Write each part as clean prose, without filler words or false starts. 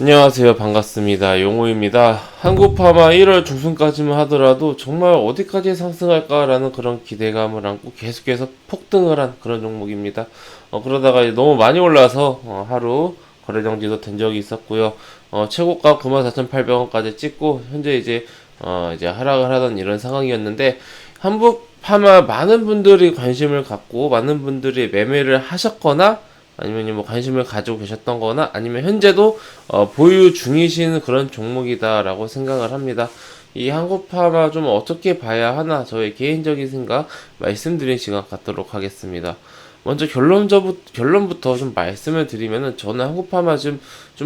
안녕하세요. 반갑습니다. 용호입니다. 한국파마 1월 중순까지만 하더라도 정말 어디까지 상승할까라는 그런 기대감을 안고 계속해서 폭등을 한 그런 종목입니다. 그러다가 이제 너무 많이 올라서 하루 거래 정지도 된 적이 있었고요. 최고가 94,800원까지 찍고 현재 이제 하락을 하던 이런 상황이었는데, 한국 파마 많은 분들이 관심을 갖고 많은 분들이 매매를 하셨거나 아니면 뭐 관심을 가지고 계셨던 거나 아니면 현재도 보유 중이신 그런 종목이다라고 생각을 합니다. 이 한국파마 좀 어떻게 봐야 하나, 저의 개인적인 생각 말씀드린 시간 갖도록 하겠습니다. 먼저 결론부터 좀 말씀을 드리면은, 저는 한국파마 좀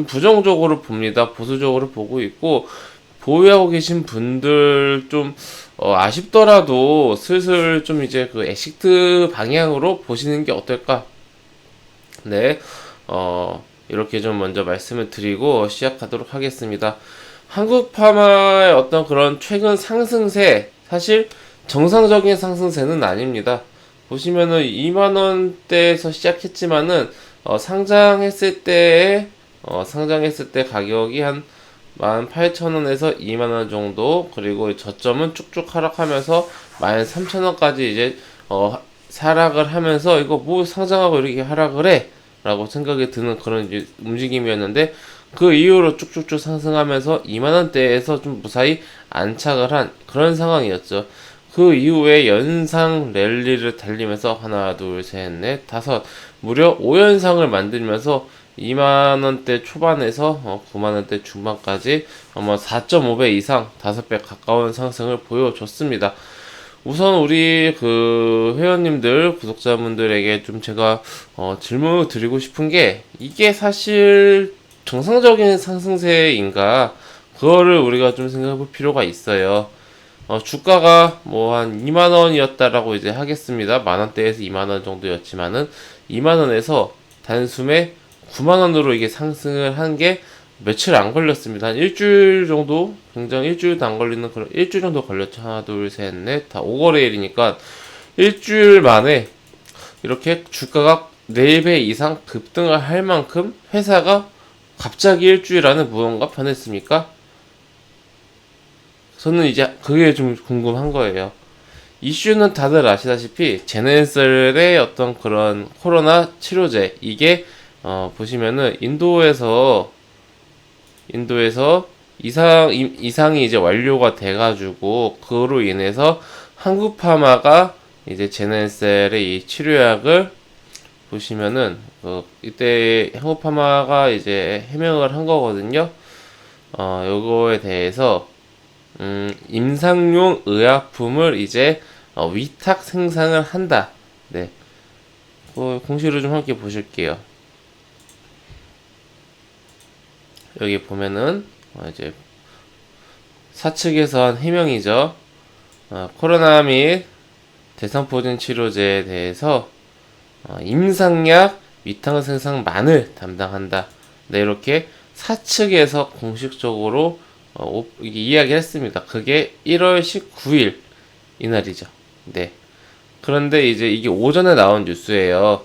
부정적으로 봅니다. 보수적으로 보고 있고, 보유하고 계신 분들 좀 아쉽더라도 슬슬 좀 이제 그 엑시트 방향으로 보시는 게 어떨까. 네, 이렇게 좀 먼저 말씀을 드리고 시작하도록 하겠습니다. 한국 파마의 어떤 그런 최근 상승세, 사실 정상적인 상승세는 아닙니다. 보시면은 2만원대에서 시작했지만은, 상장했을 때 가격이 한 18,000원에서 2만원 정도, 그리고 저점은 쭉쭉 하락하면서 13,000원까지 이제, 하락을 하면서, 이거 뭐 상장하고 이렇게 하락을 해? 라고 생각이 드는 그런 이제 움직임이었는데, 그 이후로 쭉쭉쭉 상승하면서 2만원대에서 좀 무사히 안착을 한 그런 상황이었죠. 그 이후에 연상 랠리를 달리면서 하나, 둘, 셋, 넷, 다섯, 무려 5연상을 만들면서 2만원대 초반에서 9만원대 중반까지 아마 4.5배 이상, 5배 가까운 상승을 보여줬습니다. 우선 우리 그 회원님들, 구독자분들에게 좀 제가 질문을 드리고 싶은 게, 이게 사실 정상적인 상승세인가, 그거를 우리가 좀 생각해 볼 필요가 있어요. 주가가 뭐 한 2만원이었다라고 이제 하겠습니다. 만원대에서 2만원 정도였지만은 2만원에서 단숨에 9만원으로 이게 상승을 한 게 며칠 안 걸렸습니다. 한 일주일 정도, 굉장히 일주일도 안 걸리는 그런, 일주일 정도 걸렸죠. 하나, 둘, 셋, 넷, 다 5거래일이니까 일주일 만에 이렇게 주가가 4배 이상 급등을 할 만큼 회사가 갑자기 일주일 안에 무언가 변했습니까? 저는 이제 그게 좀 궁금한 거예요. 이슈는 다들 아시다시피 제네셀의 어떤 그런 코로나 치료제, 이게 보시면은 인도에서 이상이 이제 완료가 돼가지고, 그로 인해서 한국파마가 이제 제네셀의 이 치료약을 보시면은, 이때 한국파마가 이제 해명을 한 거거든요. 요거에 대해서 임상용 의약품을 이제 위탁 생산을 한다. 네, 공시를 좀 함께 보실게요. 여기 보면은 이제 사측에서 한 해명이죠. 코로나 및 대상포진 치료제에 대해서 임상약 위탁 생산만을 담당한다. 네, 이렇게 사측에서 공식적으로 이야기를 했습니다. 그게 1월 19일 이날이죠. 네. 그런데 이제 이게 오전에 나온 뉴스예요.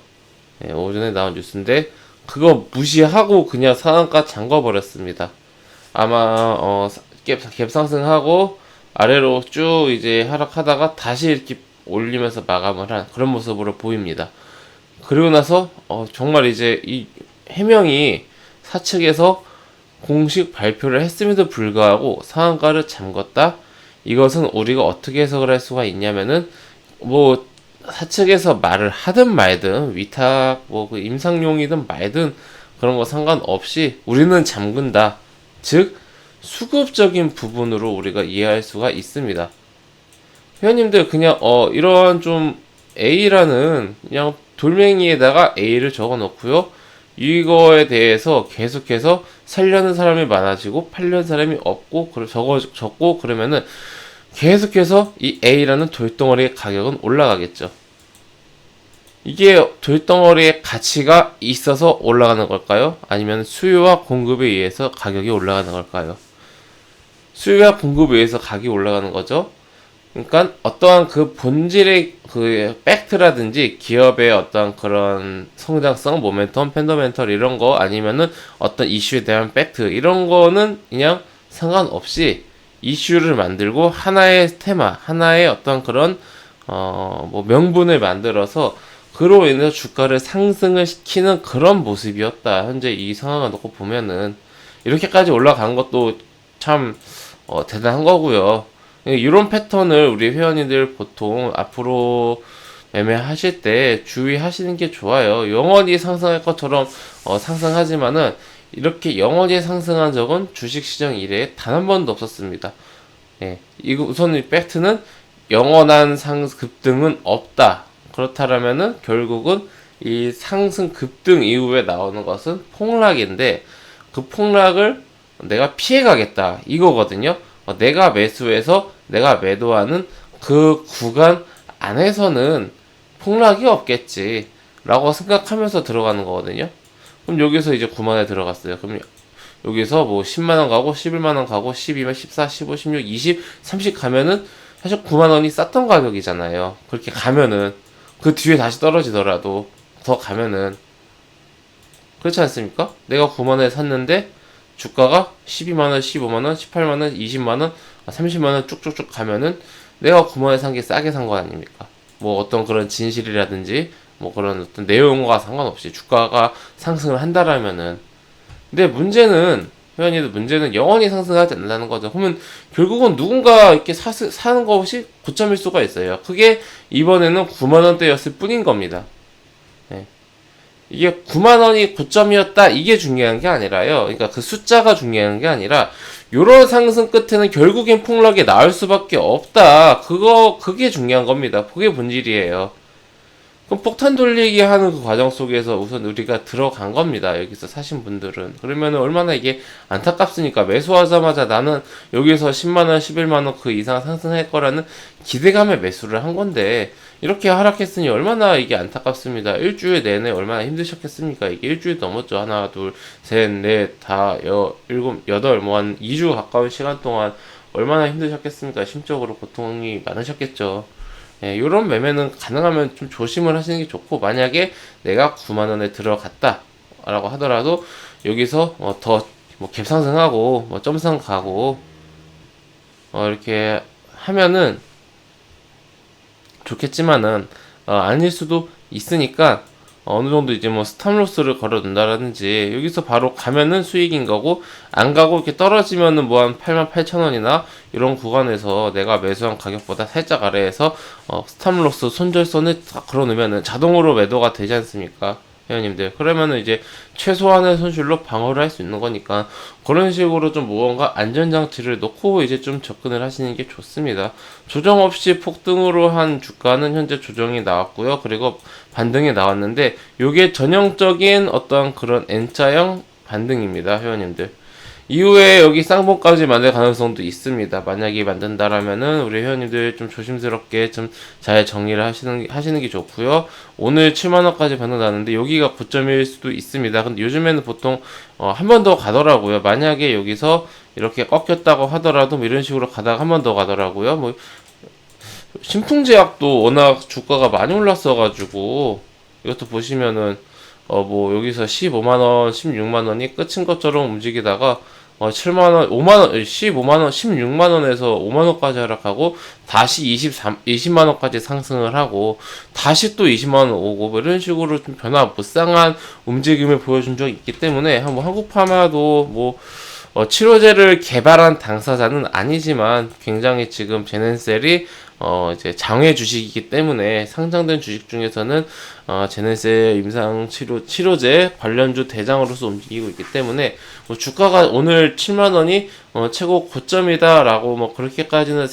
네, 오전에 나온 뉴스인데, 그거 무시하고 그냥 상한가 잠궈버렸습니다. 아마 갭 상승하고 아래로 쭉 이제 하락하다가 다시 이렇게 올리면서 마감을 한 그런 모습으로 보입니다. 그리고 나서 정말 이제 이 해명이 사측에서 공식 발표를 했음에도 불구하고 상한가를 잠궜다. 이것은 우리가 어떻게 해석을 할 수가 있냐면은, 뭐 사측에서 말을 하든 말든, 위탁 뭐 그 임상용이든 말든 그런 거 상관없이 우리는 잠근다. 즉 수급적인 부분으로 우리가 이해할 수가 있습니다. 회원님들 그냥 이런 좀 A라는 그냥 돌멩이에다가 A를 적어 놓고요. 이거에 대해서 계속해서 살려는 사람이 많아지고 팔려는 사람이 없고 적고 그러면은 계속해서 이 A라는 돌덩어리의 가격은 올라가겠죠. 이게 돌덩어리의 가치가 있어서 올라가는 걸까요? 아니면 수요와 공급에 의해서 가격이 올라가는 걸까요? 수요와 공급에 의해서 가격이 올라가는 거죠. 그러니까 어떠한 그 본질의 그 팩트라든지 기업의 어떤 그런 성장성, 모멘텀, 펀더멘털 이런 거 아니면은 어떤 이슈에 대한 팩트 이런 거는 그냥 상관없이 이슈를 만들고 하나의 테마, 하나의 어떤 그런 뭐 명분을 만들어서 그로 인해서 주가를 상승을 시키는 그런 모습이었다. 현재 이 상황을 놓고 보면은 이렇게까지 올라간 것도 참 대단한 거고요. 이런 패턴을 우리 회원님들 보통 앞으로 매매하실 때 주의하시는 게 좋아요. 영원히 상승할 것처럼 상승하지만은 이렇게 영원히 상승한 적은 주식시장 이래에 단 한 번도 없었습니다. 예, 이거 우선 이 팩트는 영원한 급등은 없다. 그렇다면은 결국은 이 상승 급등 이후에 나오는 것은 폭락인데 그 폭락을 내가 피해가겠다 이거거든요. 내가 매수해서 내가 매도하는 그 구간 안에서는 폭락이 없겠지 라고 생각하면서 들어가는 거거든요. 그럼 여기서 이제 9만원에 들어갔어요. 그럼 여기서 뭐 10만원 가고 11만원 가고 12만 14, 15, 16, 20, 30 가면은 사실 9만원이 쌌던 가격이잖아요. 그렇게 가면은 그 뒤에 다시 떨어지더라도 더 가면은 그렇지 않습니까? 내가 9만원에 샀는데 주가가 12만원, 15만원, 18만원, 20만원, 30만원 쭉쭉쭉 가면은 내가 9만원에 산 게 싸게 산 거 아닙니까? 뭐 어떤 그런 진실이라든지 뭐 그런 어떤 내용과 상관없이 주가가 상승을 한다라면은 근데 문제는 회원님들 문제는 영원히 상승하지 않는다는 거죠. 그러면 결국은 누군가 이렇게 사는 것이 고점일 수가 있어요. 그게 이번에는 9만 원대였을 뿐인 겁니다. 네. 이게 9만 원이 고점이었다 이게 중요한 게 아니라요. 그러니까 그 숫자가 중요한 게 아니라 요런 상승 끝에는 결국엔 폭락이 나올 수밖에 없다. 그게 중요한 겁니다. 그게 본질이에요. 그럼 폭탄 돌리기 하는 그 과정 속에서 우선 우리가 들어간 겁니다. 여기서 사신 분들은. 그러면 얼마나 이게 안타깝습니까? 매수하자마자 나는 여기서 10만원, 11만원 그 이상 상승할 거라는 기대감에 매수를 한 건데, 이렇게 하락했으니 얼마나 이게 안타깝습니다. 일주일 내내 얼마나 힘드셨겠습니까? 이게 일주일 넘었죠. 하나, 둘, 셋, 넷, 다, 일곱, 여덟, 뭐 한 2주 가까운 시간 동안 얼마나 힘드셨겠습니까? 심적으로 고통이 많으셨겠죠. 예, 요런 매매는 가능하면 좀 조심을 하시는 게 좋고, 만약에 내가 9만원에 들어갔다 라고 하더라도 여기서 더 뭐 갭상승하고 뭐 점상 가고 이렇게 하면은 좋겠지만은 아닐 수도 있으니까 어느 정도 이제 뭐 스탑로스를 걸어둔다라든지 여기서 바로 가면은 수익인 거고 안 가고 이렇게 떨어지면은 뭐 한 88,000원이나 이런 구간에서 내가 매수한 가격보다 살짝 아래에서 스탑로스 손절선을 딱 걸어놓으면은 자동으로 매도가 되지 않습니까? 회원님들 그러면은 이제 최소한의 손실로 방어를 할 수 있는 거니까 그런 식으로 좀 무언가 안전장치를 놓고 이제 좀 접근을 하시는 게 좋습니다. 조정 없이 폭등으로 한 주가는 현재 조정이 나왔고요. 그리고 반등이 나왔는데 요게 전형적인 어떤 그런 N자형 반등입니다. 회원님들 이후에 여기 쌍봉까지 만들 가능성도 있습니다. 만약에 만든다라면은 우리 회원님들 좀 조심스럽게 좀 잘 정리를 하시는 게 좋고요. 오늘 7만원까지 반등 나는데 여기가 고점일 수도 있습니다. 근데 요즘에는 보통 한 번 더 가더라고요. 만약에 여기서 이렇게 꺾였다고 하더라도 뭐 이런 식으로 가다가 한 번 더 가더라고요. 뭐 신풍제약도 워낙 주가가 많이 올랐어가지고 이것도 보시면은 뭐 여기서 15만원, 16만원이 끝인 것처럼 움직이다가 7만원, 5만원, 15만원, 16만원에서 5만원까지 하락하고 다시 20만원까지 상승을 하고 다시 또 20만원 오고 뭐 이런 식으로 좀 변화무쌍한 움직임을 보여준 적이 있기 때문에 뭐 한국파마도 뭐 치료제를 개발한 당사자는 아니지만 굉장히 지금 제넨셀이 이제 장외 주식이기 때문에 상장된 주식 중에서는 제넨셀 임상 치료제 관련주 대장으로서 움직이고 있기 때문에 뭐 주가가 오늘 7만 원이 최고 고점이다라고 뭐 그렇게까지는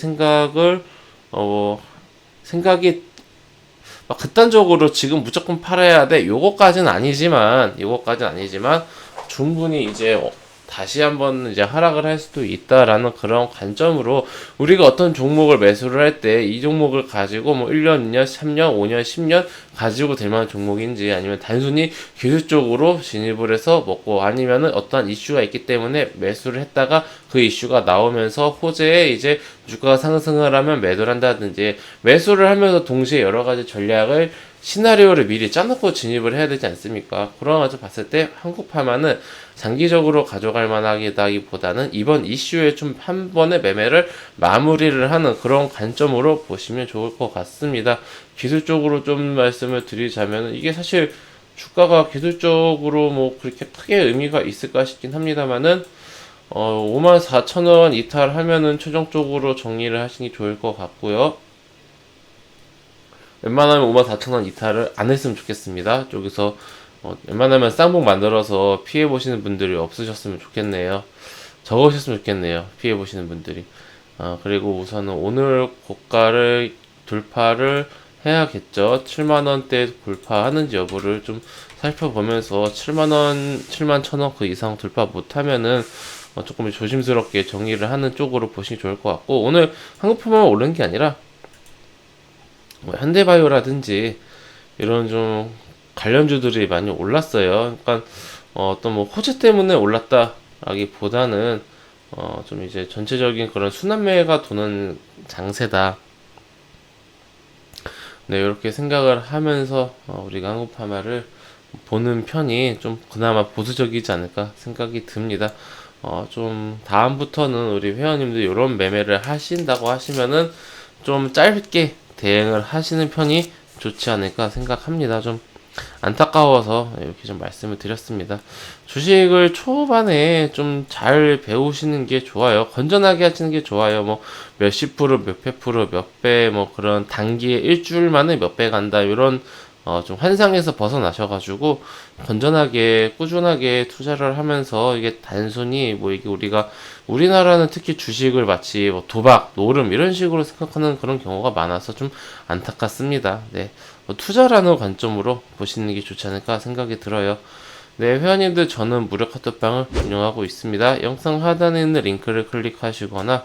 생각이 막 극단적으로 지금 무조건 팔아야 돼 요거까지는 아니지만 충분히 이제 다시 한번 이제 하락을 할 수도 있다라는 그런 관점으로 우리가 어떤 종목을 매수를 할 때 이 종목을 가지고 뭐 1년, 2년, 3년, 5년, 10년 가지고 될 만한 종목인지 아니면 단순히 기술적으로 진입을 해서 먹고 아니면은 어떠한 이슈가 있기 때문에 매수를 했다가 그 이슈가 나오면서 호재에 이제 주가가 상승을 하면 매도를 한다든지 매수를 하면서 동시에 여러 가지 전략을 시나리오를 미리 짜놓고 진입을 해야 되지 않습니까? 그런 것을 봤을 때 한국파마는 장기적으로 가져갈 만하다기보다는 이번 이슈에 좀 한 번의 매매를 마무리를 하는 그런 관점으로 보시면 좋을 것 같습니다. 기술적으로 좀 말씀을 드리자면 이게 사실 주가가 기술적으로 뭐 그렇게 크게 의미가 있을까 싶긴 합니다만은 54,000원 이탈하면은 최종적으로 정리를 하시는 게 좋을 것 같고요. 웬만하면 54,000원 이탈을 안 했으면 좋겠습니다. 저기서 웬만하면 쌍봉 만들어서 피해보시는 분들이 없으셨으면 좋겠네요. 적으셨으면 좋겠네요. 피해보시는 분들이. 그리고 우선은 오늘 고가를 돌파를 해야겠죠. 7만원대 돌파하는지 여부를 좀 살펴보면서 7만원, 7만 1,000원 그 이상 돌파 못하면은 조금 조심스럽게 정리를 하는 쪽으로 보시기 좋을 것 같고, 오늘 한국표만 오른 게 아니라 뭐 현대바이오라든지 이런 좀 관련주들이 많이 올랐어요. 그러니까 어떤 뭐 호재 때문에 올랐다라기보다는 좀 이제 전체적인 그런 순환매가 도는 장세다. 네, 이렇게 생각을 하면서 우리가 한국파마를 보는 편이 좀 그나마 보수적이지 않을까 생각이 듭니다. 좀 다음부터는 우리 회원님들 이런 매매를 하신다고 하시면은 좀 짧게 대응을 하시는 편이 좋지 않을까 생각합니다. 좀 안타까워서 이렇게 좀 말씀을 드렸습니다. 주식을 초반에 좀 잘 배우시는 게 좋아요. 건전하게 하시는 게 좋아요. 뭐 몇십 프로, 몇백 프로, 몇 배, 뭐 그런 단기에 일주일 만에 몇 배 간다 이런 좀 환상에서 벗어나셔가지고 건전하게 꾸준하게 투자를 하면서 이게 단순히 뭐 이게 우리가 우리나라는 특히 주식을 마치 뭐 도박, 노름 이런 식으로 생각하는 그런 경우가 많아서 좀 안타깝습니다. 네. 투자라는 관점으로 보시는 게 좋지 않을까 생각이 들어요. 네, 회원님들 저는 무료 카톡방을 운영하고 있습니다. 영상 하단에 있는 링크를 클릭하시거나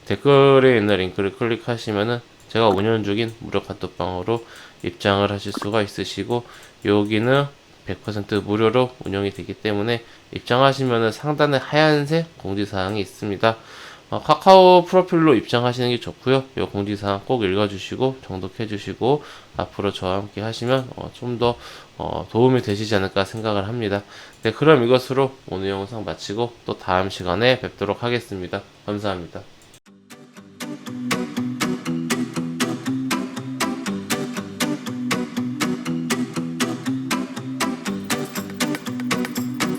댓글에 있는 링크를 클릭하시면은 제가 운영 중인 무료 카톡방으로 입장을 하실 수가 있으시고, 여기는 100% 무료로 운영이 되기 때문에 입장하시면은 상단에 하얀색 공지사항이 있습니다. 카카오 프로필로 입장하시는 게 좋고요. 이 공지사항 꼭 읽어주시고 정독해주시고 앞으로 저와 함께 하시면 좀 더 도움이 되시지 않을까 생각을 합니다. 네, 그럼 이것으로 오늘 영상 마치고 또 다음 시간에 뵙도록 하겠습니다. 감사합니다.